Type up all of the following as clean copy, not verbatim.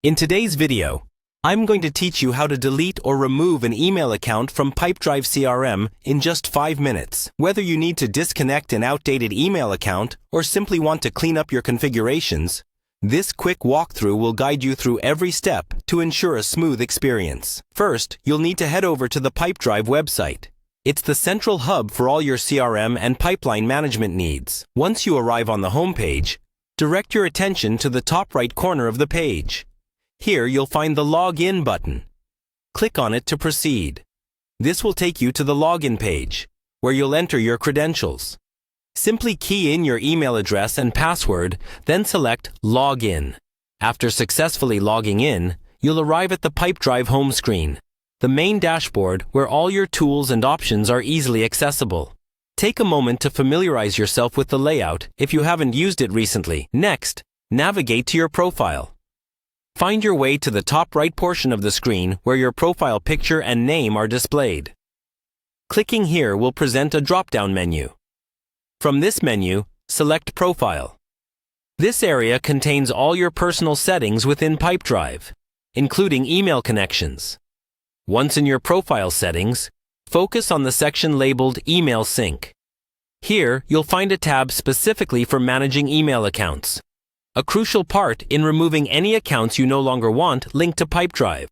In today's video, I'm going to teach you how to delete or remove an email account from Pipedrive CRM in just 5 minutes. Whether you need to disconnect an outdated email account or simply want to clean up your configurations, this quick walkthrough will guide you through every step to ensure a smooth experience. First, you'll need to head over to the Pipedrive website. It's the central hub for all your CRM and pipeline management needs. Once you arrive on the homepage, direct your attention to the top right corner of the page. Here you'll find the Login button. Click on it to proceed. This will take you to the login page, where you'll enter your credentials. Simply key in your email address and password, then select Login. After successfully logging in, you'll arrive at the Pipedrive home screen, the main dashboard where all your tools and options are easily accessible. Take a moment to familiarize yourself with the layout if you haven't used it recently. Next, navigate to your profile. Find your way to the top right portion of the screen where your profile picture and name are displayed. Clicking here will present a drop-down menu. From this menu, select Profile. This area contains all your personal settings within Pipedrive, including email connections. Once in your profile settings, focus on the section labeled Email Sync. Here, you'll find a tab specifically for managing email accounts, a crucial part in removing any accounts you no longer want linked to Pipedrive.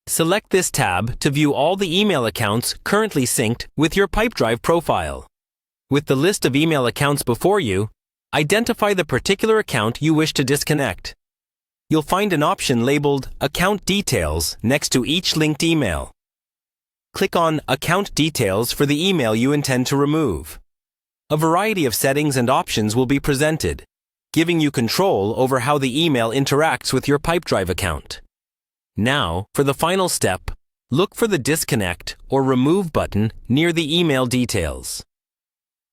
Select this tab to view all the email accounts currently synced with your Pipedrive profile. With the list of email accounts before you, identify the particular account you wish to disconnect. You'll find an option labeled Account Details next to each linked email. Click on Account Details for the email you intend to remove. A variety of settings and options will be presented, giving you control over how the email interacts with your Pipedrive account. Now, for the final step, look for the Disconnect or Remove button near the email details.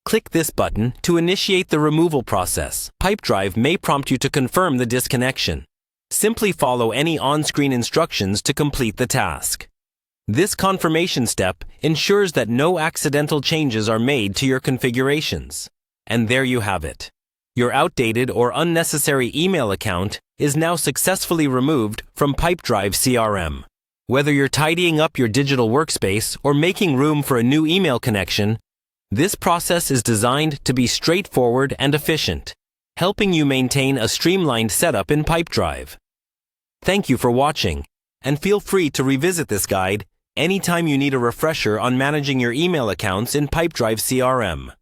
Click this button to initiate the removal process. Pipedrive may prompt you to confirm the disconnection. Simply follow any on-screen instructions to complete the task. This confirmation step ensures that no accidental changes are made to your configurations. And there you have it. Your outdated or unnecessary email account is now successfully removed from Pipedrive CRM. Whether you're tidying up your digital workspace or making room for a new email connection, this process is designed to be straightforward and efficient, helping you maintain a streamlined setup in Pipedrive. Thank you for watching, and feel free to revisit this guide anytime you need a refresher on managing your email accounts in Pipedrive CRM.